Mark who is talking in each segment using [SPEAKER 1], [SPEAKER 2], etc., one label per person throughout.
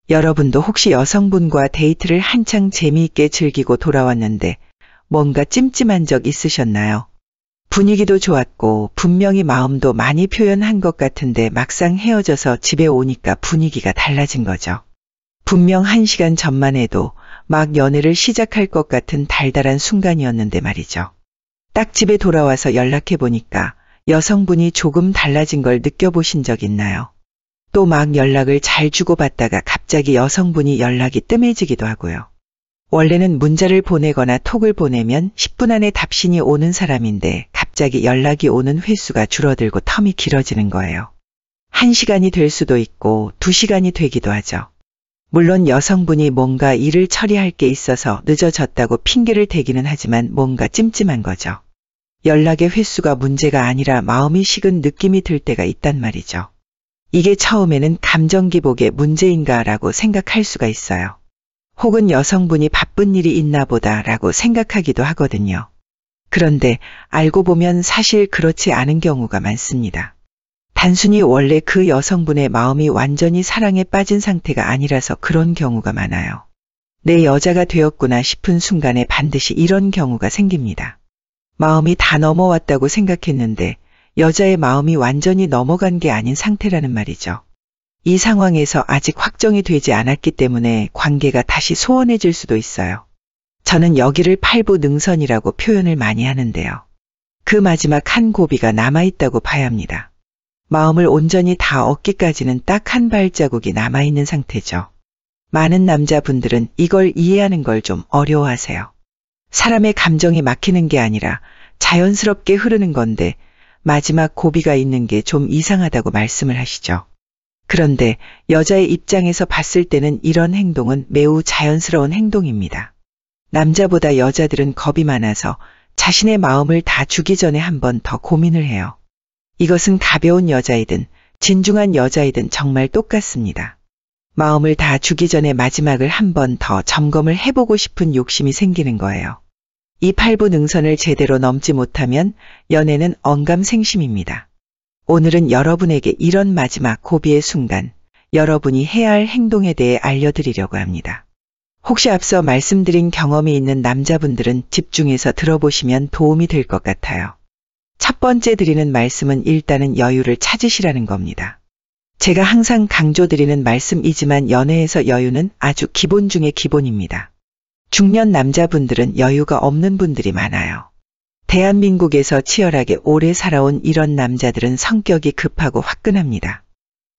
[SPEAKER 1] 여러분도 혹시 여성분과 데이트를 한창 재미있게 즐기고 돌아왔는데 뭔가 찜찜한 적 있으셨나요? 분위기도 좋았고 분명히 마음도 많이 표현한 것 같은데 막상 헤어져서 집에 오니까 분위기가 달라진 거죠. 분명 1시간 전만 해도 막 연애를 시작할 것 같은 달달한 순간이었는데 말이죠. 딱 집에 돌아와서 연락해보니까 여성분이 조금 달라진 걸 느껴보신 적 있나요? 또 막 연락을 잘 주고받다가 갑자기 여성분이 연락이 뜸해지기도 하고요. 원래는 문자를 보내거나 톡을 보내면 10분 안에 답신이 오는 사람인데 갑자기 연락이 오는 횟수가 줄어들고 텀이 길어지는 거예요. 1시간이 될 수도 있고 2시간이 되기도 하죠. 물론 여성분이 뭔가 일을 처리할 게 있어서 늦어졌다고 핑계를 대기는 하지만 뭔가 찜찜한 거죠. 연락의 횟수가 문제가 아니라 마음이 식은 느낌이 들 때가 있단 말이죠. 이게 처음에는 감정기복의 문제인가라고 생각할 수가 있어요. 혹은 여성분이 바쁜 일이 있나 보다라고 생각하기도 하거든요. 그런데 알고 보면 사실 그렇지 않은 경우가 많습니다. 단순히 원래 그 여성분의 마음이 완전히 사랑에 빠진 상태가 아니라서 그런 경우가 많아요. 내 여자가 되었구나 싶은 순간에 반드시 이런 경우가 생깁니다. 마음이 다 넘어왔다고 생각했는데 여자의 마음이 완전히 넘어간 게 아닌 상태라는 말이죠. 이 상황에서 아직 확정이 되지 않았기 때문에 관계가 다시 소원해질 수도 있어요. 저는 여기를 팔부능선이라고 표현을 많이 하는데요. 그 마지막 한 고비가 남아있다고 봐야 합니다. 마음을 온전히 다 얻기까지는 딱 한 발자국이 남아있는 상태죠. 많은 남자분들은 이걸 이해하는 걸 좀 어려워하세요. 사람의 감정이 막히는 게 아니라 자연스럽게 흐르는 건데 마지막 고비가 있는 게 좀 이상하다고 말씀을 하시죠. 그런데 여자의 입장에서 봤을 때는 이런 행동은 매우 자연스러운 행동입니다. 남자보다 여자들은 겁이 많아서 자신의 마음을 다 주기 전에 한 번 더 고민을 해요. 이것은 가벼운 여자이든 진중한 여자이든 정말 똑같습니다. 마음을 다 주기 전에 마지막을 한 번 더 점검을 해보고 싶은 욕심이 생기는 거예요. 이 팔부능선을 제대로 넘지 못하면 연애는 언감생심입니다. 오늘은 여러분에게 이런 마지막 고비의 순간, 여러분이 해야 할 행동에 대해 알려드리려고 합니다. 혹시 앞서 말씀드린 경험이 있는 남자분들은 집중해서 들어보시면 도움이 될 것 같아요. 첫 번째 드리는 말씀은 일단은 여유를 찾으시라는 겁니다. 제가 항상 강조드리는 말씀이지만 연애에서 여유는 아주 기본 중의 기본입니다. 중년 남자분들은 여유가 없는 분들이 많아요. 대한민국에서 치열하게 오래 살아온 이런 남자들은 성격이 급하고 화끈합니다.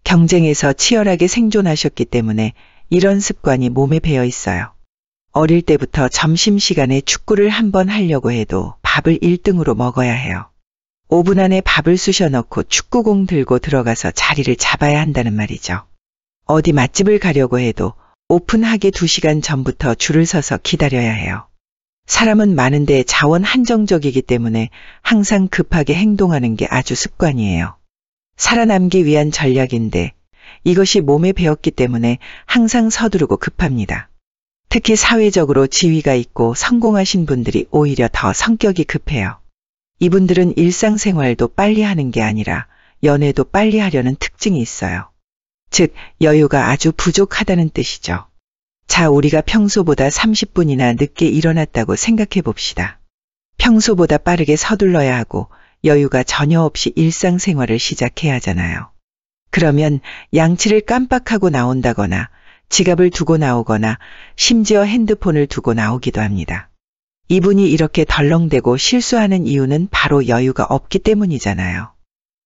[SPEAKER 1] 경쟁에서 치열하게 생존하셨기 때문에 이런 습관이 몸에 배어 있어요. 어릴 때부터 점심시간에 축구를 한번 하려고 해도 밥을 1등으로 먹어야 해요. 5분 안에 밥을 쑤셔 넣고 축구공 들고 들어가서 자리를 잡아야 한다는 말이죠. 어디 맛집을 가려고 해도 오픈하기 2시간 전부터 줄을 서서 기다려야 해요. 사람은 많은데 자원 한정적이기 때문에 항상 급하게 행동하는 게 아주 습관이에요. 살아남기 위한 전략인데 이것이 몸에 배었기 때문에 항상 서두르고 급합니다. 특히 사회적으로 지위가 있고 성공하신 분들이 오히려 더 성격이 급해요. 이분들은 일상생활도 빨리 하는 게 아니라 연애도 빨리 하려는 특징이 있어요. 즉, 여유가 아주 부족하다는 뜻이죠. 자, 우리가 평소보다 30분이나 늦게 일어났다고 생각해 봅시다. 평소보다 빠르게 서둘러야 하고 여유가 전혀 없이 일상생활을 시작해야 하잖아요. 그러면 양치를 깜빡하고 나온다거나 지갑을 두고 나오거나 심지어 핸드폰을 두고 나오기도 합니다. 이분이 이렇게 덜렁대고 실수하는 이유는 바로 여유가 없기 때문이잖아요.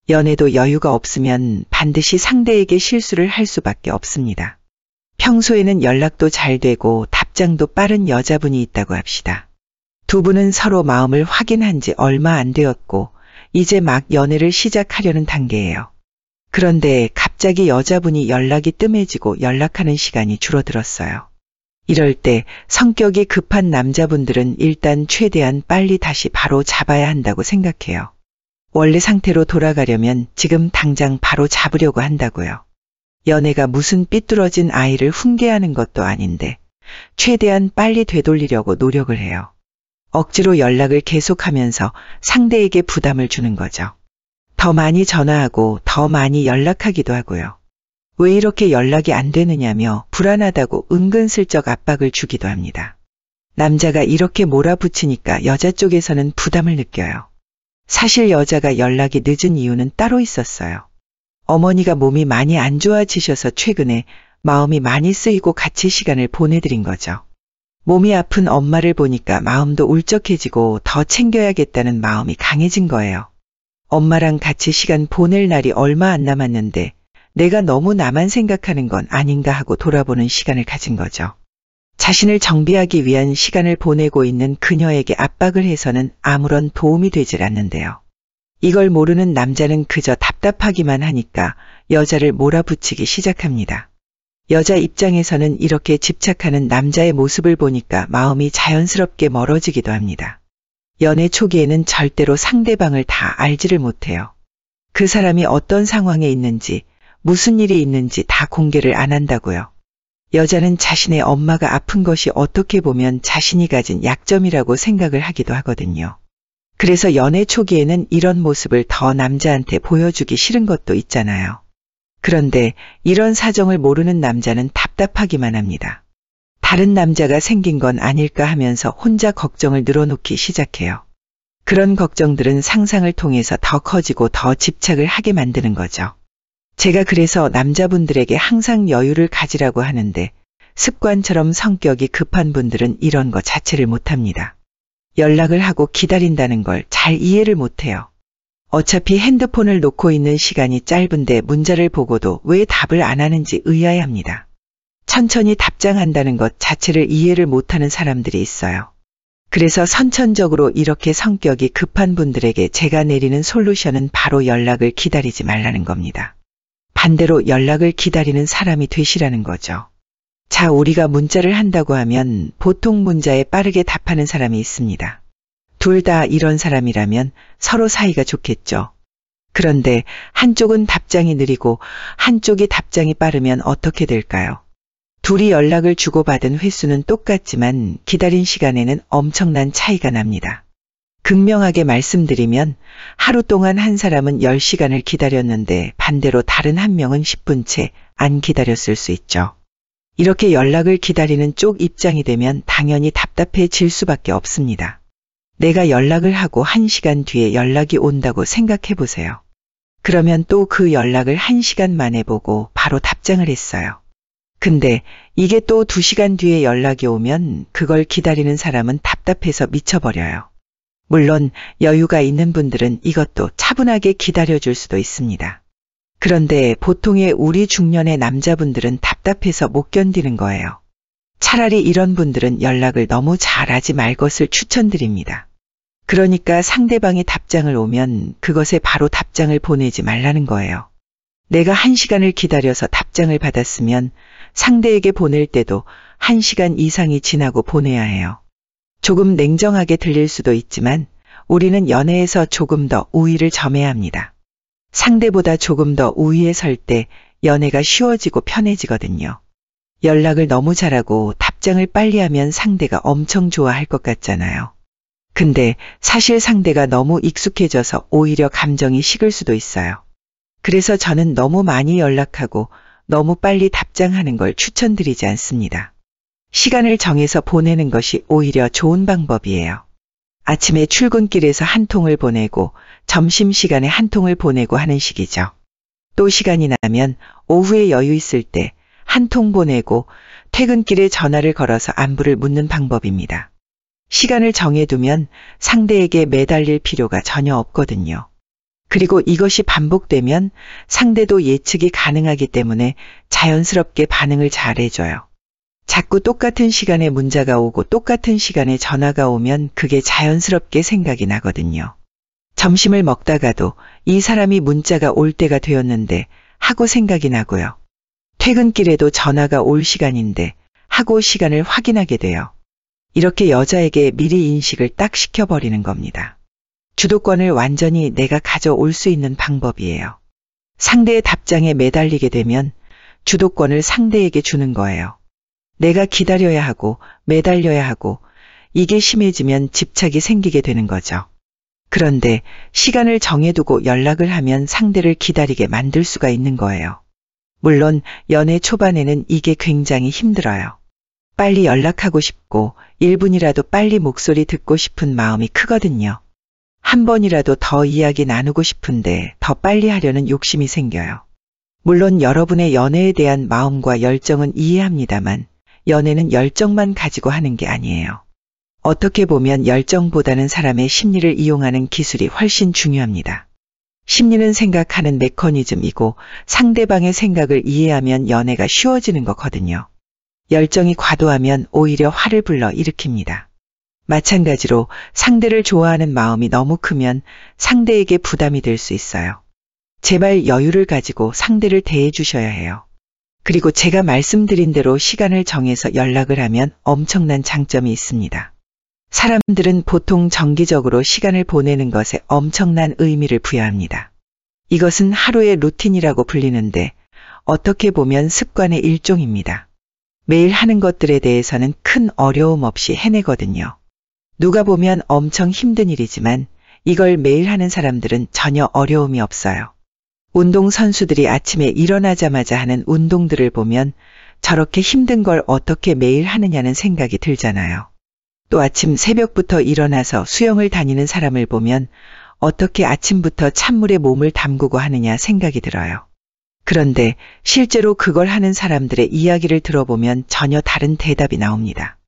[SPEAKER 1] 연애도 여유가 없으면 반드시 상대에게 실수를 할 수밖에 없습니다. 평소에는 연락도 잘 되고 답장도 빠른 여자분이 있다고 합시다. 두 분은 서로 마음을 확인한 지 얼마 안 되었고 이제 막 연애를 시작하려는 단계예요. 그런데 갑자기 여자분이 연락이 뜸해지고 연락하는 시간이 줄어들었어요. 이럴 때 성격이 급한 남자분들은 일단 최대한 빨리 다시 바로 잡아야 한다고 생각해요. 원래 상태로 돌아가려면 지금 당장 바로 잡으려고 한다고요. 연애가 무슨 삐뚤어진 아이를 훈계하는 것도 아닌데 최대한 빨리 되돌리려고 노력을 해요. 억지로 연락을 계속하면서 상대에게 부담을 주는 거죠. 더 많이 전화하고 더 많이 연락하기도 하고요. 왜 이렇게 연락이 안 되느냐며 불안하다고 은근슬쩍 압박을 주기도 합니다. 남자가 이렇게 몰아붙이니까 여자 쪽에서는 부담을 느껴요. 사실 여자가 연락이 늦은 이유는 따로 있었어요. 어머니가 몸이 많이 안 좋아지셔서 최근에 마음이 많이 쓰이고 같이 시간을 보내드린 거죠. 몸이 아픈 엄마를 보니까 마음도 울적해지고 더 챙겨야겠다는 마음이 강해진 거예요. 엄마랑 같이 시간 보낼 날이 얼마 안 남았는데 내가 너무 나만 생각하는 건 아닌가 하고 돌아보는 시간을 가진 거죠. 자신을 정비하기 위한 시간을 보내고 있는 그녀에게 압박을 해서는 아무런 도움이 되질 않는데요. 이걸 모르는 남자는 그저 답답하기만 하니까 여자를 몰아붙이기 시작합니다. 여자 입장에서는 이렇게 집착하는 남자의 모습을 보니까 마음이 자연스럽게 멀어지기도 합니다. 연애 초기에는 절대로 상대방을 다 알지를 못해요. 그 사람이 어떤 상황에 있는지, 무슨 일이 있는지 다 공개를 안 한다고요. 여자는 자신의 엄마가 아픈 것이 어떻게 보면 자신이 가진 약점이라고 생각을 하기도 하거든요. 그래서 연애 초기에는 이런 모습을 더 남자한테 보여주기 싫은 것도 있잖아요. 그런데 이런 사정을 모르는 남자는 답답하기만 합니다. 다른 남자가 생긴 건 아닐까 하면서 혼자 걱정을 늘어놓기 시작해요. 그런 걱정들은 상상을 통해서 더 커지고 더 집착을 하게 만드는 거죠. 제가 그래서 남자분들에게 항상 여유를 가지라고 하는데 습관처럼 성격이 급한 분들은 이런 것 자체를 못합니다. 연락을 하고 기다린다는 걸 잘 이해를 못해요. 어차피 핸드폰을 놓고 있는 시간이 짧은데 문자를 보고도 왜 답을 안 하는지 의아해합니다. 천천히 답장한다는 것 자체를 이해를 못하는 사람들이 있어요. 그래서 선천적으로 이렇게 성격이 급한 분들에게 제가 내리는 솔루션은 바로 연락을 기다리지 말라는 겁니다. 반대로 연락을 기다리는 사람이 되시라는 거죠. 자, 우리가 문자를 한다고 하면 보통 문자에 빠르게 답하는 사람이 있습니다. 둘 다 이런 사람이라면 서로 사이가 좋겠죠. 그런데 한쪽은 답장이 느리고 한쪽이 답장이 빠르면 어떻게 될까요? 둘이 연락을 주고받은 횟수는 똑같지만 기다린 시간에는 엄청난 차이가 납니다. 극명하게 말씀드리면 하루 동안 한 사람은 10시간을 기다렸는데 반대로 다른 한 명은 10분 채 안 기다렸을 수 있죠. 이렇게 연락을 기다리는 쪽 입장이 되면 당연히 답답해질 수밖에 없습니다. 내가 연락을 하고 1시간 뒤에 연락이 온다고 생각해 보세요. 그러면 또 그 연락을 1시간 만에 보고 바로 답장을 했어요. 근데 이게 또 2시간 뒤에 연락이 오면 그걸 기다리는 사람은 답답해서 미쳐버려요. 물론 여유가 있는 분들은 이것도 차분하게 기다려줄 수도 있습니다. 그런데 보통의 우리 중년의 남자분들은 답답해서 못 견디는 거예요. 차라리 이런 분들은 연락을 너무 잘하지 말 것을 추천드립니다. 그러니까 상대방이 답장을 오면 그것에 바로 답장을 보내지 말라는 거예요. 내가 1시간을 기다려서 답장을 받았으면 상대에게 보낼 때도 1시간 이상이 지나고 보내야 해요. 조금 냉정하게 들릴 수도 있지만 우리는 연애에서 조금 더 우위를 점해야 합니다. 상대보다 조금 더 우위에 설 때 연애가 쉬워지고 편해지거든요. 연락을 너무 잘하고 답장을 빨리 하면 상대가 엄청 좋아할 것 같잖아요. 근데 사실 상대가 너무 익숙해져서 오히려 감정이 식을 수도 있어요. 그래서 저는 너무 많이 연락하고 너무 빨리 답장하는 걸 추천드리지 않습니다. 시간을 정해서 보내는 것이 오히려 좋은 방법이에요. 아침에 출근길에서 한 통을 보내고 점심시간에 한 통을 보내고 하는 식이죠. 또 시간이 나면 오후에 여유 있을 때 한 통 보내고 퇴근길에 전화를 걸어서 안부를 묻는 방법입니다. 시간을 정해두면 상대에게 매달릴 필요가 전혀 없거든요. 그리고 이것이 반복되면 상대도 예측이 가능하기 때문에 자연스럽게 반응을 잘해줘요. 자꾸 똑같은 시간에 문자가 오고 똑같은 시간에 전화가 오면 그게 자연스럽게 생각이 나거든요. 점심을 먹다가도 이 사람이 문자가 올 때가 되었는데 하고 생각이 나고요. 퇴근길에도 전화가 올 시간인데 하고 시간을 확인하게 돼요. 이렇게 여자에게 미리 인식을 딱 시켜버리는 겁니다. 주도권을 완전히 내가 가져올 수 있는 방법이에요. 상대의 답장에 매달리게 되면 주도권을 상대에게 주는 거예요. 내가 기다려야 하고 매달려야 하고 이게 심해지면 집착이 생기게 되는 거죠. 그런데 시간을 정해두고 연락을 하면 상대를 기다리게 만들 수가 있는 거예요. 물론 연애 초반에는 이게 굉장히 힘들어요. 빨리 연락하고 싶고 1분이라도 빨리 목소리 듣고 싶은 마음이 크거든요. 한 번이라도 더 이야기 나누고 싶은데 더 빨리 하려는 욕심이 생겨요. 물론 여러분의 연애에 대한 마음과 열정은 이해합니다만 연애는 열정만 가지고 하는 게 아니에요. 어떻게 보면 열정보다는 사람의 심리를 이용하는 기술이 훨씬 중요합니다. 심리는 생각하는 메커니즘이고 상대방의 생각을 이해하면 연애가 쉬워지는 거거든요. 열정이 과도하면 오히려 화를 불러 일으킵니다. 마찬가지로 상대를 좋아하는 마음이 너무 크면 상대에게 부담이 될 수 있어요. 제발 여유를 가지고 상대를 대해 주셔야 해요. 그리고 제가 말씀드린 대로 시간을 정해서 연락을 하면 엄청난 장점이 있습니다. 사람들은 보통 정기적으로 시간을 보내는 것에 엄청난 의미를 부여합니다. 이것은 하루의 루틴이라고 불리는데 어떻게 보면 습관의 일종입니다. 매일 하는 것들에 대해서는 큰 어려움 없이 해내거든요. 누가 보면 엄청 힘든 일이지만 이걸 매일 하는 사람들은 전혀 어려움이 없어요. 운동선수들이 아침에 일어나자마자 하는 운동들을 보면 저렇게 힘든 걸 어떻게 매일 하느냐는 생각이 들잖아요. 또 아침 새벽부터 일어나서 수영을 다니는 사람을 보면 어떻게 아침부터 찬물에 몸을 담그고 하느냐 생각이 들어요. 그런데 실제로 그걸 하는 사람들의 이야기를 들어보면 전혀 다른 대답이 나옵니다.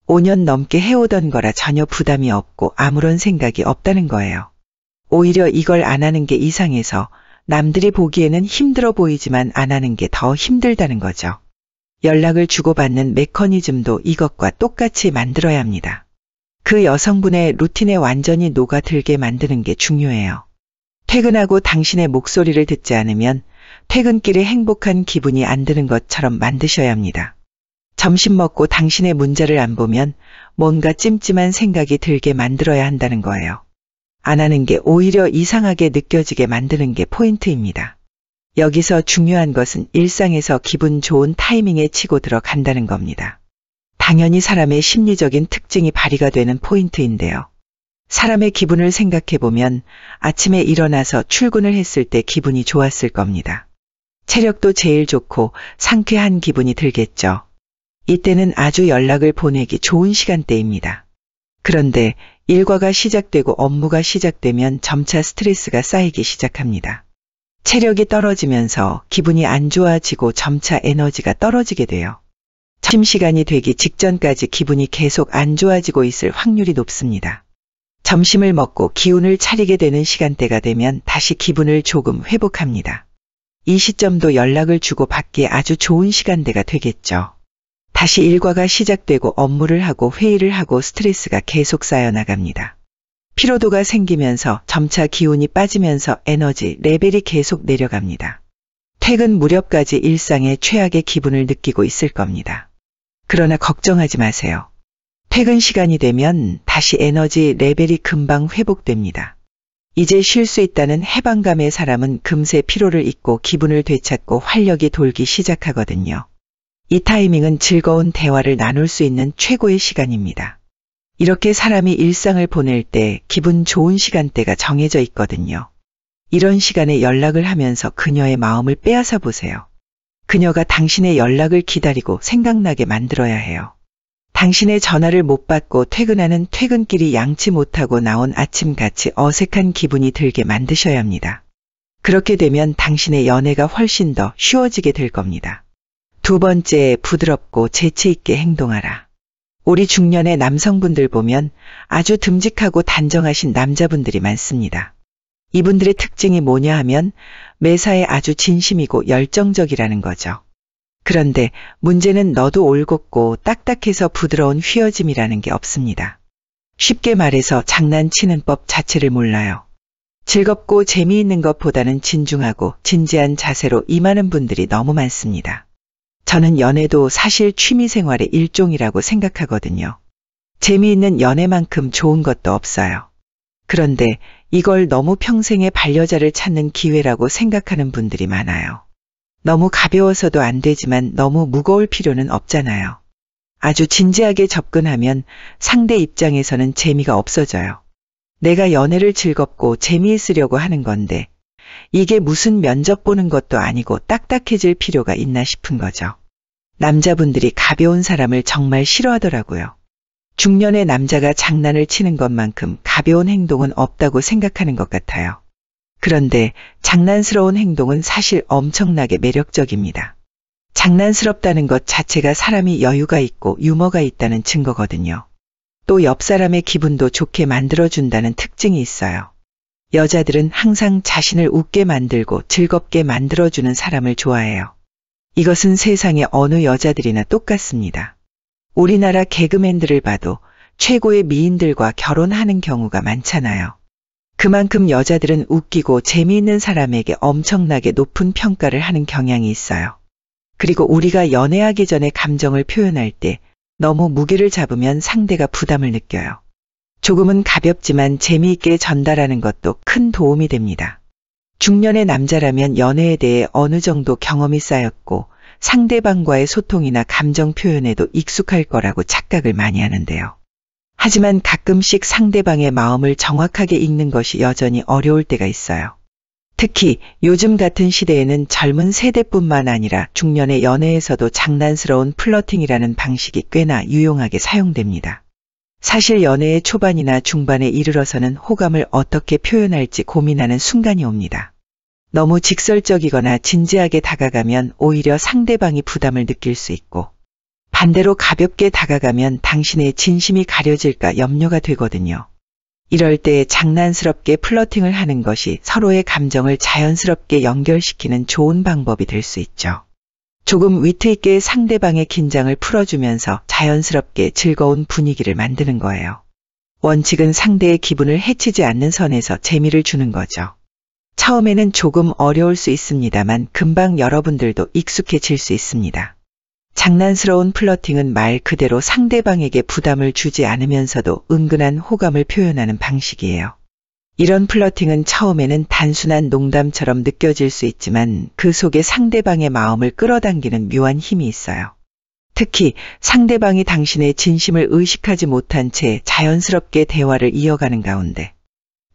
[SPEAKER 1] 5년 넘게 해오던 거라 전혀 부담이 없고 아무런 생각이 없다는 거예요. 오히려 이걸 안 하는 게 이상해서 남들이 보기에는 힘들어 보이지만 안 하는 게 더 힘들다는 거죠. 연락을 주고받는 메커니즘도 이것과 똑같이 만들어야 합니다. 그 여성분의 루틴에 완전히 녹아들게 만드는 게 중요해요. 퇴근하고 당신의 목소리를 듣지 않으면 퇴근길에 행복한 기분이 안 드는 것처럼 만드셔야 합니다. 점심 먹고 당신의 문자를 안 보면 뭔가 찜찜한 생각이 들게 만들어야 한다는 거예요. 안 하는 게 오히려 이상하게 느껴지게 만드는 게 포인트입니다. 여기서 중요한 것은 일상에서 기분 좋은 타이밍에 치고 들어간다는 겁니다. 당연히 사람의 심리적인 특징이 발휘가 되는 포인트인데요. 사람의 기분을 생각해보면 아침에 일어나서 출근을 했을 때 기분이 좋았을 겁니다. 체력도 제일 좋고 상쾌한 기분이 들겠죠. 이때는 아주 연락을 보내기 좋은 시간대입니다. 그런데 일과가 시작되고 업무가 시작되면 점차 스트레스가 쌓이기 시작합니다. 체력이 떨어지면서 기분이 안 좋아지고 점차 에너지가 떨어지게 돼요. 점심시간이 되기 직전까지 기분이 계속 안 좋아지고 있을 확률이 높습니다. 점심을 먹고 기운을 차리게 되는 시간대가 되면 다시 기분을 조금 회복합니다. 이 시점도 연락을 주고받기에 아주 좋은 시간대가 되겠죠. 다시 일과가 시작되고 업무를 하고 회의를 하고 스트레스가 계속 쌓여나갑니다. 피로도가 생기면서 점차 기운이 빠지면서 에너지 레벨이 계속 내려갑니다. 퇴근 무렵까지 일상의 최악의 기분을 느끼고 있을 겁니다. 그러나 걱정하지 마세요. 퇴근 시간이 되면 다시 에너지 레벨이 금방 회복됩니다. 이제 쉴 수 있다는 해방감의 사람은 금세 피로를 잊고 기분을 되찾고 활력이 돌기 시작하거든요. 이 타이밍은 즐거운 대화를 나눌 수 있는 최고의 시간입니다. 이렇게 사람이 일상을 보낼 때 기분 좋은 시간대가 정해져 있거든요. 이런 시간에 연락을 하면서 그녀의 마음을 빼앗아 보세요. 그녀가 당신의 연락을 기다리고 생각나게 만들어야 해요. 당신의 전화를 못 받고 퇴근하는 퇴근길이 양치 못하고 나온 아침같이 어색한 기분이 들게 만드셔야 합니다. 그렇게 되면 당신의 연애가 훨씬 더 쉬워지게 될 겁니다. 두 번째, 부드럽고 재치 있게 행동하라. 우리 중년의 남성분들 보면 아주 듬직하고 단정하신 남자분들이 많습니다. 이분들의 특징이 뭐냐 하면 매사에 아주 진심이고 열정적이라는 거죠. 그런데 문제는 너도 올곧고 딱딱해서 부드러운 휘어짐이라는 게 없습니다. 쉽게 말해서 장난치는 법 자체를 몰라요. 즐겁고 재미있는 것보다는 진중하고 진지한 자세로 임하는 분들이 너무 많습니다. 저는 연애도 사실 취미생활의 일종이라고 생각하거든요. 재미있는 연애만큼 좋은 것도 없어요. 그런데 이걸 너무 평생의 반려자를 찾는 기회라고 생각하는 분들이 많아요. 너무 가벼워서도 안 되지만 너무 무거울 필요는 없잖아요. 아주 진지하게 접근하면 상대 입장에서는 재미가 없어져요. 내가 연애를 즐겁고 재미있으려고 하는 건데 이게 무슨 면접 보는 것도 아니고 딱딱해질 필요가 있나 싶은 거죠. 남자분들이 가벼운 사람을 정말 싫어하더라고요. 중년의 남자가 장난을 치는 것만큼 가벼운 행동은 없다고 생각하는 것 같아요. 그런데 장난스러운 행동은 사실 엄청나게 매력적입니다. 장난스럽다는 것 자체가 사람이 여유가 있고 유머가 있다는 증거거든요. 또 옆 사람의 기분도 좋게 만들어준다는 특징이 있어요. 여자들은 항상 자신을 웃게 만들고 즐겁게 만들어주는 사람을 좋아해요. 이것은 세상의 어느 여자들이나 똑같습니다. 우리나라 개그맨들을 봐도 최고의 미인들과 결혼하는 경우가 많잖아요. 그만큼 여자들은 웃기고 재미있는 사람에게 엄청나게 높은 평가를 하는 경향이 있어요. 그리고 우리가 연애하기 전에 감정을 표현할 때 너무 무게를 잡으면 상대가 부담을 느껴요. 조금은 가볍지만 재미있게 전달하는 것도 큰 도움이 됩니다. 중년의 남자라면 연애에 대해 어느 정도 경험이 쌓였고 상대방과의 소통이나 감정 표현에도 익숙할 거라고 착각을 많이 하는데요. 하지만 가끔씩 상대방의 마음을 정확하게 읽는 것이 여전히 어려울 때가 있어요. 특히 요즘 같은 시대에는 젊은 세대뿐만 아니라 중년의 연애에서도 장난스러운 플러팅이라는 방식이 꽤나 유용하게 사용됩니다. 사실 연애의 초반이나 중반에 이르러서는 호감을 어떻게 표현할지 고민하는 순간이 옵니다. 너무 직설적이거나 진지하게 다가가면 오히려 상대방이 부담을 느낄 수 있고 반대로 가볍게 다가가면 당신의 진심이 가려질까 염려가 되거든요. 이럴 때 장난스럽게 플러팅을 하는 것이 서로의 감정을 자연스럽게 연결시키는 좋은 방법이 될 수 있죠. 조금 위트 있게 상대방의 긴장을 풀어주면서 자연스럽게 즐거운 분위기를 만드는 거예요. 원칙은 상대의 기분을 해치지 않는 선에서 재미를 주는 거죠. 처음에는 조금 어려울 수 있습니다만 금방 여러분들도 익숙해질 수 있습니다. 장난스러운 플러팅은 말 그대로 상대방에게 부담을 주지 않으면서도 은근한 호감을 표현하는 방식이에요. 이런 플러팅은 처음에는 단순한 농담처럼 느껴질 수 있지만 그 속에 상대방의 마음을 끌어당기는 묘한 힘이 있어요. 특히 상대방이 당신의 진심을 의식하지 못한 채 자연스럽게 대화를 이어가는 가운데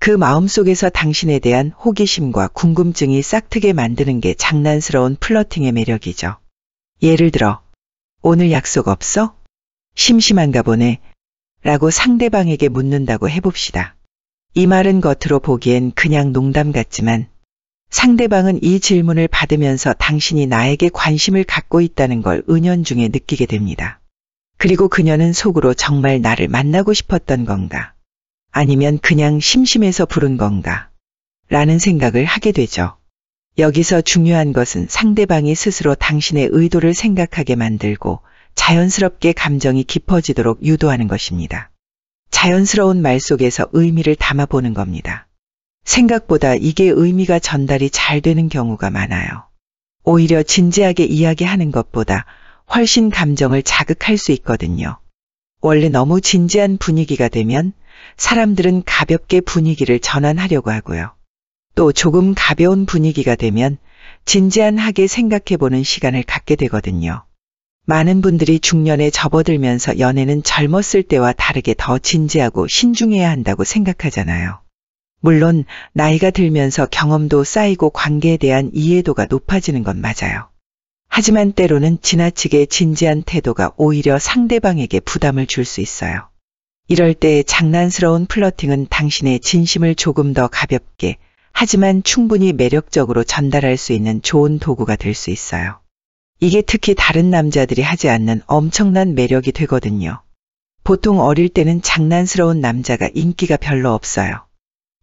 [SPEAKER 1] 그 마음속에서 당신에 대한 호기심과 궁금증이 싹트게 만드는 게 장난스러운 플러팅의 매력이죠. 예를 들어 오늘 약속 없어? 심심한가 보네 라고 상대방에게 묻는다고 해봅시다. 이 말은 겉으로 보기엔 그냥 농담 같지만 상대방은 이 질문을 받으면서 당신이 나에게 관심을 갖고 있다는 걸 은연중에 느끼게 됩니다. 그리고 그녀는 속으로 정말 나를 만나고 싶었던 건가? 아니면 그냥 심심해서 부른 건가? 라는 생각을 하게 되죠. 여기서 중요한 것은 상대방이 스스로 당신의 의도를 생각하게 만들고 자연스럽게 감정이 깊어지도록 유도하는 것입니다. 자연스러운 말 속에서 의미를 담아보는 겁니다. 생각보다 이게 의미가 전달이 잘 되는 경우가 많아요. 오히려 진지하게 이야기하는 것보다 훨씬 감정을 자극할 수 있거든요. 원래 너무 진지한 분위기가 되면 사람들은 가볍게 분위기를 전환하려고 하고요. 또 조금 가벼운 분위기가 되면 진지한하게 생각해보는 시간을 갖게 되거든요. 많은 분들이 중년에 접어들면서 연애는 젊었을 때와 다르게 더 진지하고 신중해야 한다고 생각하잖아요. 물론 나이가 들면서 경험도 쌓이고 관계에 대한 이해도가 높아지는 건 맞아요. 하지만 때로는 지나치게 진지한 태도가 오히려 상대방에게 부담을 줄 수 있어요. 이럴 때 장난스러운 플러팅은 당신의 진심을 조금 더 가볍게 하지만 충분히 매력적으로 전달할 수 있는 좋은 도구가 될 수 있어요. 이게 특히 다른 남자들이 하지 않는 엄청난 매력이 되거든요. 보통 어릴 때는 장난스러운 남자가 인기가 별로 없어요.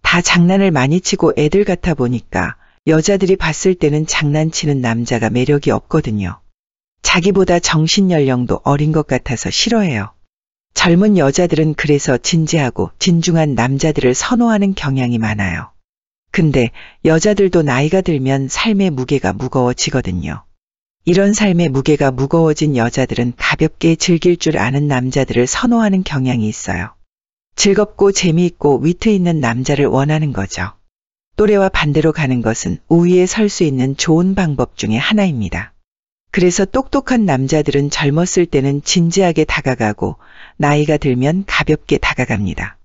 [SPEAKER 1] 다 장난을 많이 치고 애들 같아 보니까 여자들이 봤을 때는 장난치는 남자가 매력이 없거든요. 자기보다 정신연령도 어린 것 같아서 싫어해요. 젊은 여자들은 그래서 진지하고 진중한 남자들을 선호하는 경향이 많아요. 근데 여자들도 나이가 들면 삶의 무게가 무거워지거든요. 이런 삶의 무게가 무거워진 여자들은 가볍게 즐길 줄 아는 남자들을 선호하는 경향이 있어요. 즐겁고 재미있고 위트 있는 남자를 원하는 거죠. 또래와 반대로 가는 것은 우위에 설 수 있는 좋은 방법 중에 하나입니다. 그래서 똑똑한 남자들은 젊었을 때는 진지하게 다가가고 나이가 들면 가볍게 다가갑니다.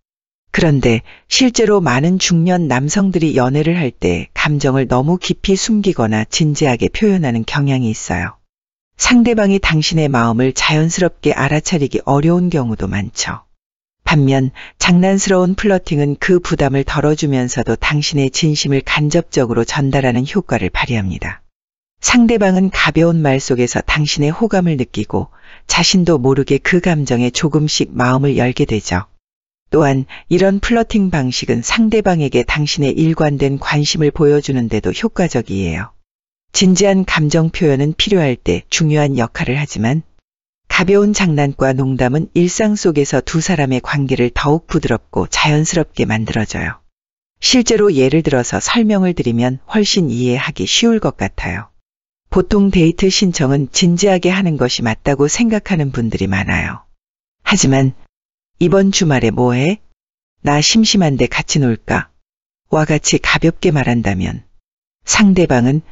[SPEAKER 1] 그런데 실제로 많은 중년 남성들이 연애를 할 때 감정을 너무 깊이 숨기거나 진지하게 표현하는 경향이 있어요. 상대방이 당신의 마음을 자연스럽게 알아차리기 어려운 경우도 많죠. 반면 장난스러운 플러팅은 그 부담을 덜어주면서도 당신의 진심을 간접적으로 전달하는 효과를 발휘합니다. 상대방은 가벼운 말 속에서 당신의 호감을 느끼고 자신도 모르게 그 감정에 조금씩 마음을 열게 되죠. 또한 이런 플러팅 방식은 상대방에게 당신의 일관된 관심을 보여주는데도 효과적이에요. 진지한 감정 표현은 필요할 때 중요한 역할을 하지만 가벼운 장난과 농담은 일상 속에서 두 사람의 관계를 더욱 부드럽고 자연스럽게 만들어줘요. 실제로 예를 들어서 설명을 드리면 훨씬 이해하기 쉬울 것 같아요. 보통 데이트 신청은 진지하게 하는 것이 맞다고 생각하는 분들이 많아요. 하지만 이번 주말에 뭐해? 나 심심한데 같이 놀까? 와 같이 가볍게 말한다면 상대방은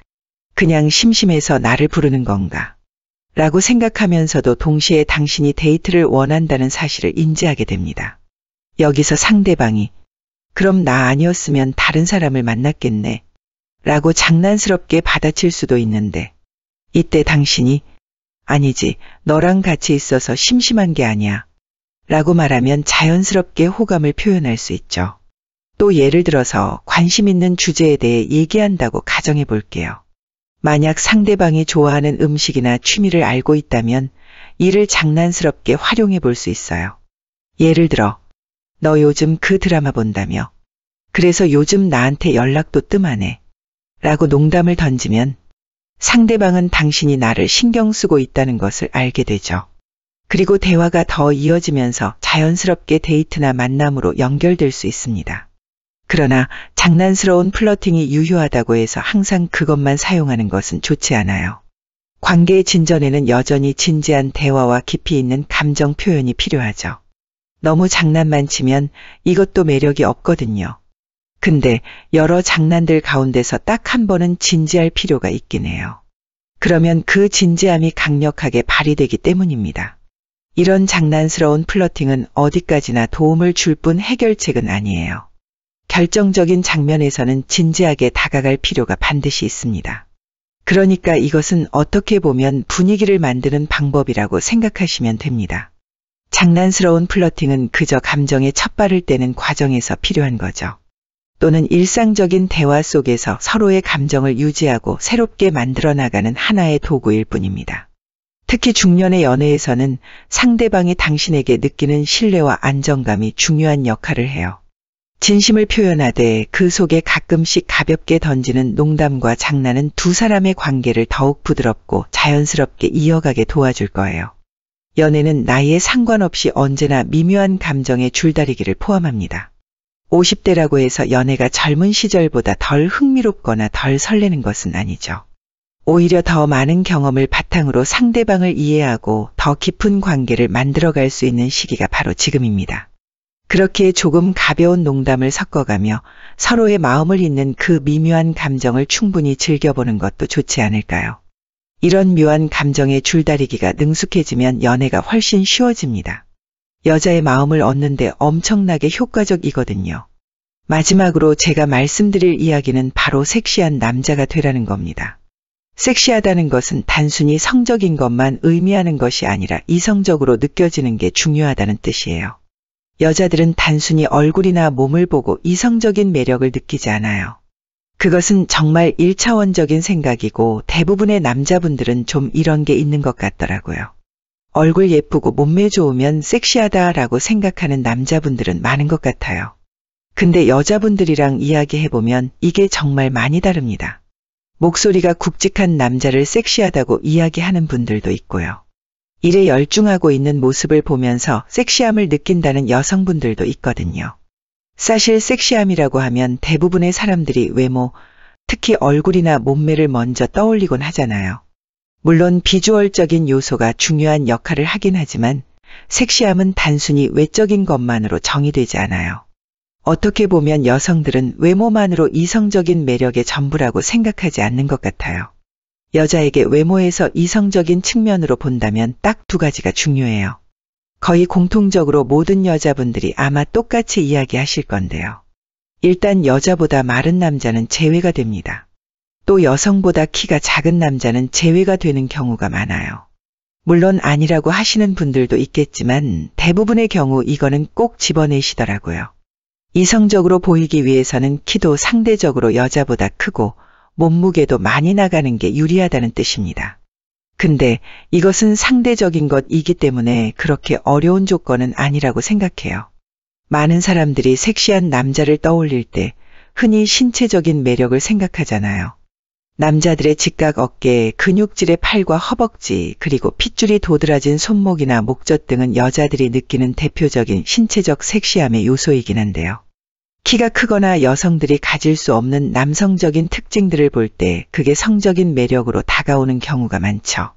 [SPEAKER 1] 그냥 심심해서 나를 부르는 건가? 라고 생각하면서도 동시에 당신이 데이트를 원한다는 사실을 인지하게 됩니다. 여기서 상대방이 그럼 나 아니었으면 다른 사람을 만났겠네 라고 장난스럽게 받아칠 수도 있는데 이때 당신이 아니지 너랑 같이 있어서 심심한 게 아니야 라고 말하면 자연스럽게 호감을 표현할 수 있죠. 또 예를 들어서 관심 있는 주제에 대해 얘기한다고 가정해 볼게요. 만약 상대방이 좋아하는 음식이나 취미를 알고 있다면 이를 장난스럽게 활용해 볼 수 있어요. 예를 들어, 너 요즘 그 드라마 본다며. 그래서 요즘 나한테 연락도 뜸하네. 라고 농담을 던지면 상대방은 당신이 나를 신경 쓰고 있다는 것을 알게 되죠. 그리고 대화가 더 이어지면서 자연스럽게 데이트나 만남으로 연결될 수 있습니다. 그러나 장난스러운 플러팅이 유효하다고 해서 항상 그것만 사용하는 것은 좋지 않아요. 관계의 진전에는 여전히 진지한 대화와 깊이 있는 감정 표현이 필요하죠. 너무 장난만 치면 이것도 매력이 없거든요. 근데 여러 장난들 가운데서 딱 한 번은 진지할 필요가 있긴 해요. 그러면 그 진지함이 강력하게 발휘되기 때문입니다. 이런 장난스러운 플러팅은 어디까지나 도움을 줄 뿐 해결책은 아니에요. 결정적인 장면에서는 진지하게 다가갈 필요가 반드시 있습니다. 그러니까 이것은 어떻게 보면 분위기를 만드는 방법이라고 생각하시면 됩니다. 장난스러운 플러팅은 그저 감정에 첫 발을 떼는 과정에서 필요한 거죠. 또는 일상적인 대화 속에서 서로의 감정을 유지하고 새롭게 만들어 나가는 하나의 도구일 뿐입니다. 특히 중년의 연애에서는 상대방이 당신에게 느끼는 신뢰와 안정감이 중요한 역할을 해요. 진심을 표현하되 그 속에 가끔씩 가볍게 던지는 농담과 장난은 두 사람의 관계를 더욱 부드럽고 자연스럽게 이어가게 도와줄 거예요. 연애는 나이에 상관없이 언제나 미묘한 감정의 줄다리기를 포함합니다. 50대라고 해서 연애가 젊은 시절보다 덜 흥미롭거나 덜 설레는 것은 아니죠. 오히려 더 많은 경험을 바탕으로 상대방을 이해하고 더 깊은 관계를 만들어갈 수 있는 시기가 바로 지금입니다. 그렇게 조금 가벼운 농담을 섞어가며 서로의 마음을 잇는 그 미묘한 감정을 충분히 즐겨보는 것도 좋지 않을까요? 이런 묘한 감정의 줄다리기가 능숙해지면 연애가 훨씬 쉬워집니다. 여자의 마음을 얻는데 엄청나게 효과적이거든요. 마지막으로 제가 말씀드릴 이야기는 바로 섹시한 남자가 되라는 겁니다. 섹시하다는 것은 단순히 성적인 것만 의미하는 것이 아니라 이성적으로 느껴지는 게 중요하다는 뜻이에요. 여자들은 단순히 얼굴이나 몸을 보고 이성적인 매력을 느끼지 않아요. 그것은 정말 1차원적인 생각이고 대부분의 남자분들은 좀 이런 게 있는 것 같더라고요. 얼굴 예쁘고 몸매 좋으면 섹시하다라고 생각하는 남자분들은 많은 것 같아요. 근데 여자분들이랑 이야기해보면 이게 정말 많이 다릅니다. 목소리가 굵직한 남자를 섹시하다고 이야기하는 분들도 있고요. 일에 열중하고 있는 모습을 보면서 섹시함을 느낀다는 여성분들도 있거든요. 사실 섹시함이라고 하면 대부분의 사람들이 외모, 특히 얼굴이나 몸매를 먼저 떠올리곤 하잖아요. 물론 비주얼적인 요소가 중요한 역할을 하긴 하지만 섹시함은 단순히 외적인 것만으로 정의되지 않아요. 어떻게 보면 여성들은 외모만으로 이성적인 매력의 전부라고 생각하지 않는 것 같아요. 여자에게 외모에서 이성적인 측면으로 본다면 딱 두 가지가 중요해요. 거의 공통적으로 모든 여자분들이 아마 똑같이 이야기하실 건데요. 일단 여자보다 마른 남자는 제외가 됩니다. 또 여성보다 키가 작은 남자는 제외가 되는 경우가 많아요. 물론 아니라고 하시는 분들도 있겠지만 대부분의 경우 이거는 꼭 집어내시더라고요. 이성적으로 보이기 위해서는 키도 상대적으로 여자보다 크고 몸무게도 많이 나가는 게 유리하다는 뜻입니다. 근데 이것은 상대적인 것이기 때문에 그렇게 어려운 조건은 아니라고 생각해요. 많은 사람들이 섹시한 남자를 떠올릴 때 흔히 신체적인 매력을 생각하잖아요. 남자들의 직각 어깨, 근육질의 팔과 허벅지, 그리고 핏줄이 도드라진 손목이나 목젖 등은 여자들이 느끼는 대표적인 신체적 섹시함의 요소이긴 한데요. 키가 크거나 여성들이 가질 수 없는 남성적인 특징들을 볼 때 그게 성적인 매력으로 다가오는 경우가 많죠.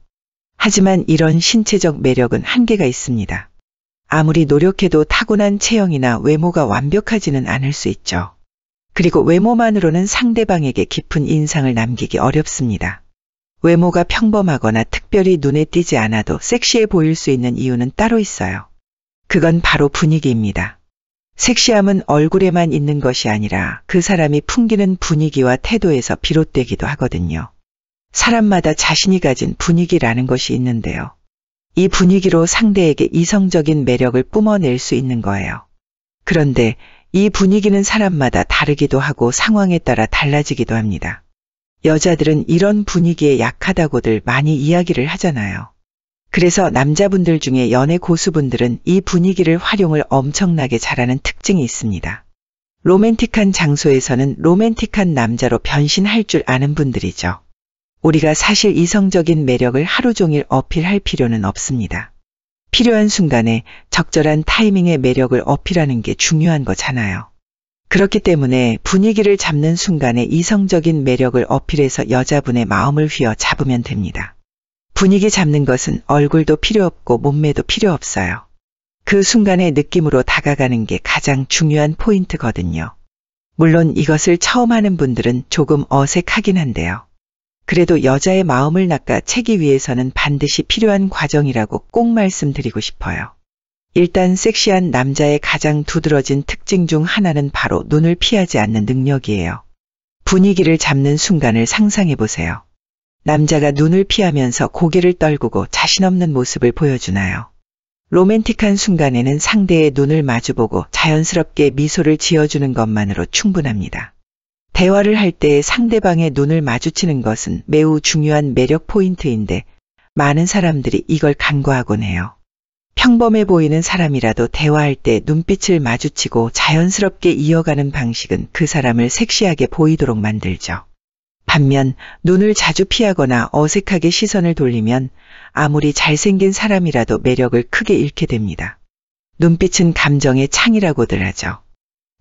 [SPEAKER 1] 하지만 이런 신체적 매력은 한계가 있습니다. 아무리 노력해도 타고난 체형이나 외모가 완벽하지는 않을 수 있죠. 그리고 외모만으로는 상대방에게 깊은 인상을 남기기 어렵습니다. 외모가 평범하거나 특별히 눈에 띄지 않아도 섹시해 보일 수 있는 이유는 따로 있어요. 그건 바로 분위기입니다. 섹시함은 얼굴에만 있는 것이 아니라 그 사람이 풍기는 분위기와 태도에서 비롯되기도 하거든요. 사람마다 자신이 가진 분위기라는 것이 있는데요. 이 분위기로 상대에게 이성적인 매력을 뿜어낼 수 있는 거예요. 그런데 이 분위기는 사람마다 다르기도 하고 상황에 따라 달라지기도 합니다. 여자들은 이런 분위기에 약하다고들 많이 이야기를 하잖아요. 그래서 남자분들 중에 연애 고수분들은 이 분위기를 활용을 엄청나게 잘하는 특징이 있습니다. 로맨틱한 장소에서는 로맨틱한 남자로 변신할 줄 아는 분들이죠. 우리가 사실 이성적인 매력을 하루 종일 어필할 필요는 없습니다. 필요한 순간에 적절한 타이밍의 매력을 어필하는 게 중요한 거잖아요. 그렇기 때문에 분위기를 잡는 순간에 이성적인 매력을 어필해서 여자분의 마음을 휘어 잡으면 됩니다. 분위기 잡는 것은 얼굴도 필요 없고 몸매도 필요 없어요. 그 순간의 느낌으로 다가가는 게 가장 중요한 포인트거든요. 물론 이것을 처음 하는 분들은 조금 어색하긴 한데요. 그래도 여자의 마음을 낚아채기 위해서는 반드시 필요한 과정이라고 꼭 말씀드리고 싶어요. 일단 섹시한 남자의 가장 두드러진 특징 중 하나는 바로 눈을 피하지 않는 능력이에요. 분위기를 잡는 순간을 상상해 보세요. 남자가 눈을 피하면서 고개를 떨구고 자신 없는 모습을 보여주나요? 로맨틱한 순간에는 상대의 눈을 마주보고 자연스럽게 미소를 지어주는 것만으로 충분합니다. 대화를 할 때 상대방의 눈을 마주치는 것은 매우 중요한 매력 포인트인데 많은 사람들이 이걸 간과하곤 해요. 평범해 보이는 사람이라도 대화할 때 눈빛을 마주치고 자연스럽게 이어가는 방식은 그 사람을 섹시하게 보이도록 만들죠. 반면 눈을 자주 피하거나 어색하게 시선을 돌리면 아무리 잘생긴 사람이라도 매력을 크게 잃게 됩니다. 눈빛은 감정의 창이라고들 하죠.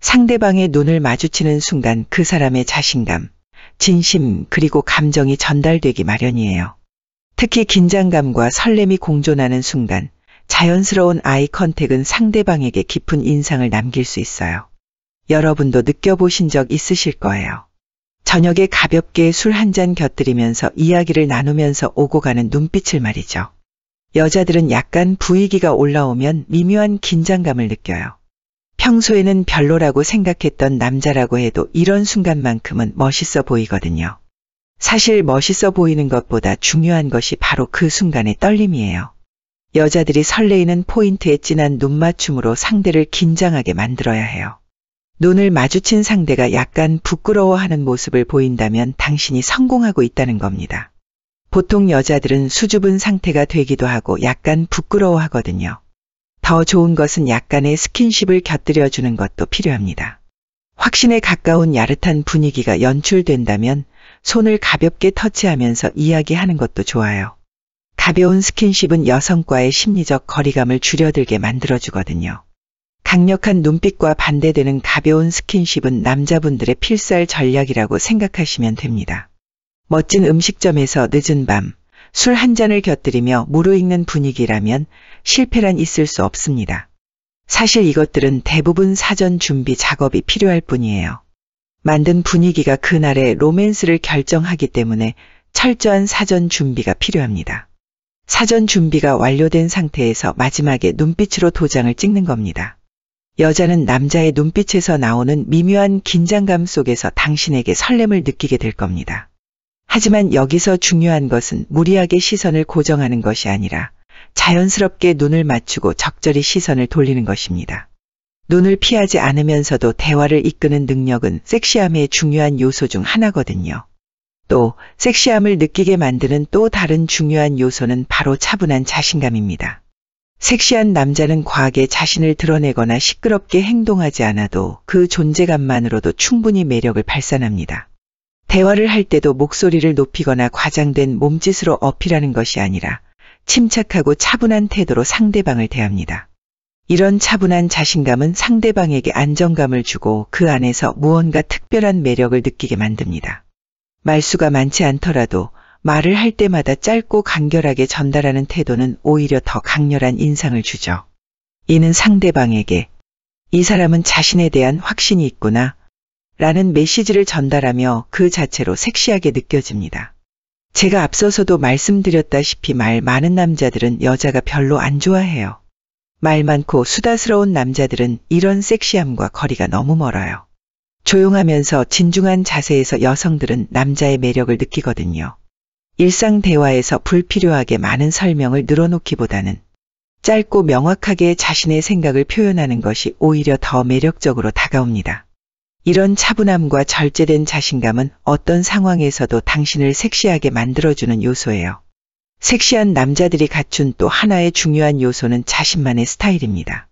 [SPEAKER 1] 상대방의 눈을 마주치는 순간 그 사람의 자신감, 진심 그리고 감정이 전달되기 마련이에요. 특히 긴장감과 설렘이 공존하는 순간 자연스러운 아이 컨택은 상대방에게 깊은 인상을 남길 수 있어요. 여러분도 느껴보신 적 있으실 거예요. 저녁에 가볍게 술 한 잔 곁들이면서 이야기를 나누면서 오고 가는 눈빛을 말이죠. 여자들은 약간 분위기가 올라오면 미묘한 긴장감을 느껴요. 평소에는 별로라고 생각했던 남자라고 해도 이런 순간만큼은 멋있어 보이거든요. 사실 멋있어 보이는 것보다 중요한 것이 바로 그 순간의 떨림이에요. 여자들이 설레이는 포인트에 진한 눈맞춤으로 상대를 긴장하게 만들어야 해요. 눈을 마주친 상대가 약간 부끄러워하는 모습을 보인다면 당신이 성공하고 있다는 겁니다. 보통 여자들은 수줍은 상태가 되기도 하고 약간 부끄러워하거든요. 더 좋은 것은 약간의 스킨십을 곁들여주는 것도 필요합니다. 확신에 가까운 야릇한 분위기가 연출된다면 손을 가볍게 터치하면서 이야기하는 것도 좋아요. 가벼운 스킨십은 여성과의 심리적 거리감을 줄여들게 만들어주거든요. 강력한 눈빛과 반대되는 가벼운 스킨십은 남자분들의 필살 전략이라고 생각하시면 됩니다. 멋진 음식점에서 늦은 밤, 술 한 잔을 곁들이며 무르익는 분위기라면 실패란 있을 수 없습니다. 사실 이것들은 대부분 사전 준비 작업이 필요할 뿐이에요. 만든 분위기가 그날의 로맨스를 결정하기 때문에 철저한 사전 준비가 필요합니다. 사전 준비가 완료된 상태에서 마지막에 눈빛으로 도장을 찍는 겁니다. 여자는 남자의 눈빛에서 나오는 미묘한 긴장감 속에서 당신에게 설렘을 느끼게 될 겁니다. 하지만 여기서 중요한 것은 무리하게 시선을 고정하는 것이 아니라 자연스럽게 눈을 맞추고 적절히 시선을 돌리는 것입니다. 눈을 피하지 않으면서도 대화를 이끄는 능력은 섹시함의 중요한 요소 중 하나거든요. 또 섹시함을 느끼게 만드는 또 다른 중요한 요소는 바로 차분한 자신감입니다. 섹시한 남자는 과하게 자신을 드러내거나 시끄럽게 행동하지 않아도 그 존재감만으로도 충분히 매력을 발산합니다. 대화를 할 때도 목소리를 높이거나 과장된 몸짓으로 어필하는 것이 아니라 침착하고 차분한 태도로 상대방을 대합니다. 이런 차분한 자신감은 상대방에게 안정감을 주고 그 안에서 무언가 특별한 매력을 느끼게 만듭니다. 말수가 많지 않더라도 말을 할 때마다 짧고 간결하게 전달하는 태도는 오히려 더 강렬한 인상을 주죠. 이는 상대방에게 이 사람은 자신에 대한 확신이 있구나 라는 메시지를 전달하며 그 자체로 섹시하게 느껴집니다. 제가 앞서서도 말씀드렸다시피 말 많은 남자들은 여자가 별로 안 좋아해요. 말 많고 수다스러운 남자들은 이런 섹시함과 거리가 너무 멀어요. 조용하면서 진중한 자세에서 여성들은 남자의 매력을 느끼거든요. 일상 대화에서 불필요하게 많은 설명을 늘어놓기보다는 짧고 명확하게 자신의 생각을 표현하는 것이 오히려 더 매력적으로 다가옵니다. 이런 차분함과 절제된 자신감은 어떤 상황에서도 당신을 섹시하게 만들어주는 요소예요. 섹시한 남자들이 갖춘 또 하나의 중요한 요소는 자신만의 스타일입니다.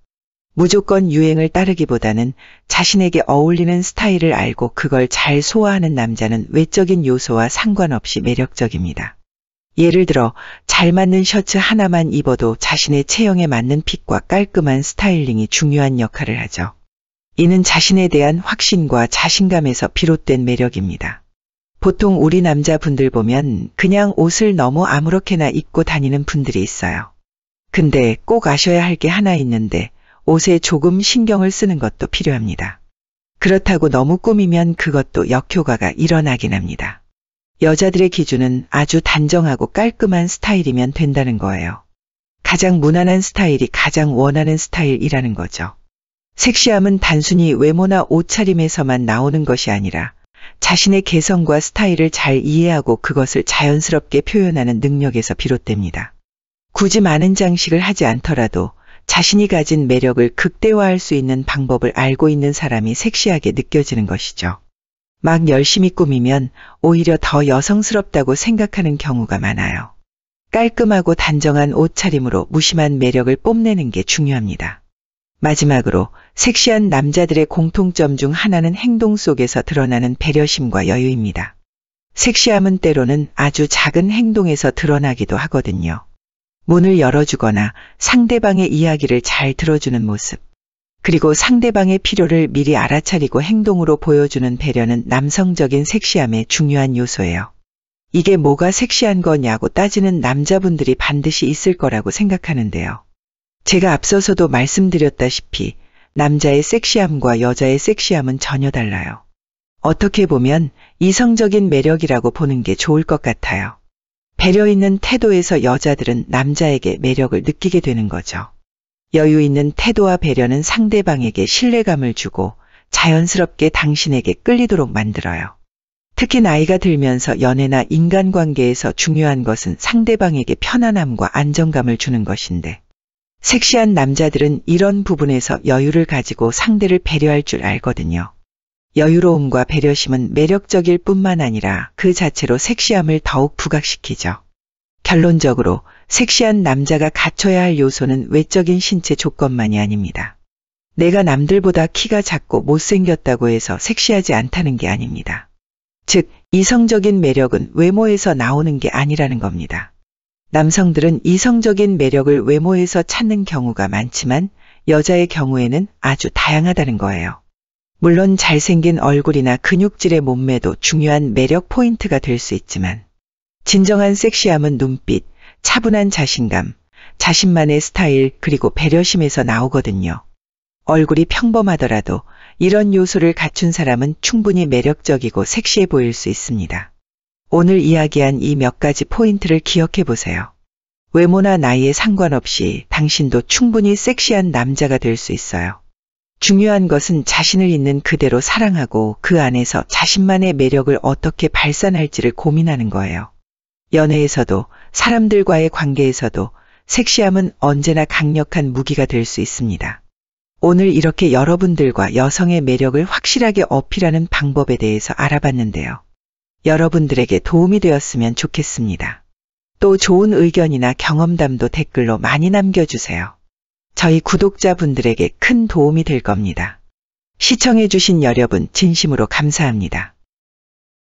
[SPEAKER 1] 무조건 유행을 따르기보다는 자신에게 어울리는 스타일을 알고 그걸 잘 소화하는 남자는 외적인 요소와 상관없이 매력적입니다. 예를 들어 잘 맞는 셔츠 하나만 입어도 자신의 체형에 맞는 핏과 깔끔한 스타일링이 중요한 역할을 하죠. 이는 자신에 대한 확신과 자신감에서 비롯된 매력입니다. 보통 우리 남자분들 보면 그냥 옷을 너무 아무렇게나 입고 다니는 분들이 있어요. 근데 꼭 아셔야 할 게 하나 있는데 옷에 조금 신경을 쓰는 것도 필요합니다. 그렇다고 너무 꾸미면 그것도 역효과가 일어나긴 합니다. 여자들의 기준은 아주 단정하고 깔끔한 스타일이면 된다는 거예요. 가장 무난한 스타일이 가장 원하는 스타일이라는 거죠. 섹시함은 단순히 외모나 옷차림에서만 나오는 것이 아니라 자신의 개성과 스타일을 잘 이해하고 그것을 자연스럽게 표현하는 능력에서 비롯됩니다. 굳이 많은 장식을 하지 않더라도 자신이 가진 매력을 극대화할 수 있는 방법을 알고 있는 사람이 섹시하게 느껴지는 것이죠. 막 열심히 꾸미면 오히려 더 여성스럽다고 생각하는 경우가 많아요. 깔끔하고 단정한 옷차림으로 무심한 매력을 뽐내는 게 중요합니다. 마지막으로 섹시한 남자들의 공통점 중 하나는 행동 속에서 드러나는 배려심과 여유입니다. 섹시함은 때로는 아주 작은 행동에서 드러나기도 하거든요. 문을 열어주거나 상대방의 이야기를 잘 들어주는 모습, 그리고 상대방의 필요를 미리 알아차리고 행동으로 보여주는 배려는 남성적인 섹시함의 중요한 요소예요. 이게 뭐가 섹시한 거냐고 따지는 남자분들이 반드시 있을 거라고 생각하는데요. 제가 앞서서도 말씀드렸다시피 남자의 섹시함과 여자의 섹시함은 전혀 달라요. 어떻게 보면 이성적인 매력이라고 보는 게 좋을 것 같아요. 배려 있는 태도에서 여자들은 남자에게 매력을 느끼게 되는 거죠. 여유 있는 태도와 배려는 상대방에게 신뢰감을 주고 자연스럽게 당신에게 끌리도록 만들어요. 특히 나이가 들면서 연애나 인간관계에서 중요한 것은 상대방에게 편안함과 안정감을 주는 것인데 섹시한 남자들은 이런 부분에서 여유를 가지고 상대를 배려할 줄 알거든요. 여유로움과 배려심은 매력적일 뿐만 아니라 그 자체로 섹시함을 더욱 부각시키죠. 결론적으로 섹시한 남자가 갖춰야 할 요소는 외적인 신체 조건만이 아닙니다. 내가 남들보다 키가 작고 못생겼다고 해서 섹시하지 않다는 게 아닙니다. 즉, 이성적인 매력은 외모에서 나오는 게 아니라는 겁니다. 남성들은 이성적인 매력을 외모에서 찾는 경우가 많지만 여자의 경우에는 아주 다양하다는 거예요. 물론 잘생긴 얼굴이나 근육질의 몸매도 중요한 매력 포인트가 될 수 있지만 진정한 섹시함은 눈빛, 차분한 자신감, 자신만의 스타일 그리고 배려심에서 나오거든요. 얼굴이 평범하더라도 이런 요소를 갖춘 사람은 충분히 매력적이고 섹시해 보일 수 있습니다. 오늘 이야기한 이 몇 가지 포인트를 기억해 보세요. 외모나 나이에 상관없이 당신도 충분히 섹시한 남자가 될 수 있어요. 중요한 것은 자신을 있는 그대로 사랑하고 그 안에서 자신만의 매력을 어떻게 발산할지를 고민하는 거예요. 연애에서도 사람들과의 관계에서도 섹시함은 언제나 강력한 무기가 될 수 있습니다. 오늘 이렇게 여러분들과 여성의 매력을 확실하게 어필하는 방법에 대해서 알아봤는데요. 여러분들에게 도움이 되었으면 좋겠습니다. 또 좋은 의견이나 경험담도 댓글로 많이 남겨주세요. 저희 구독자분들에게 큰 도움이 될 겁니다. 시청해주신 여러분 진심으로 감사합니다.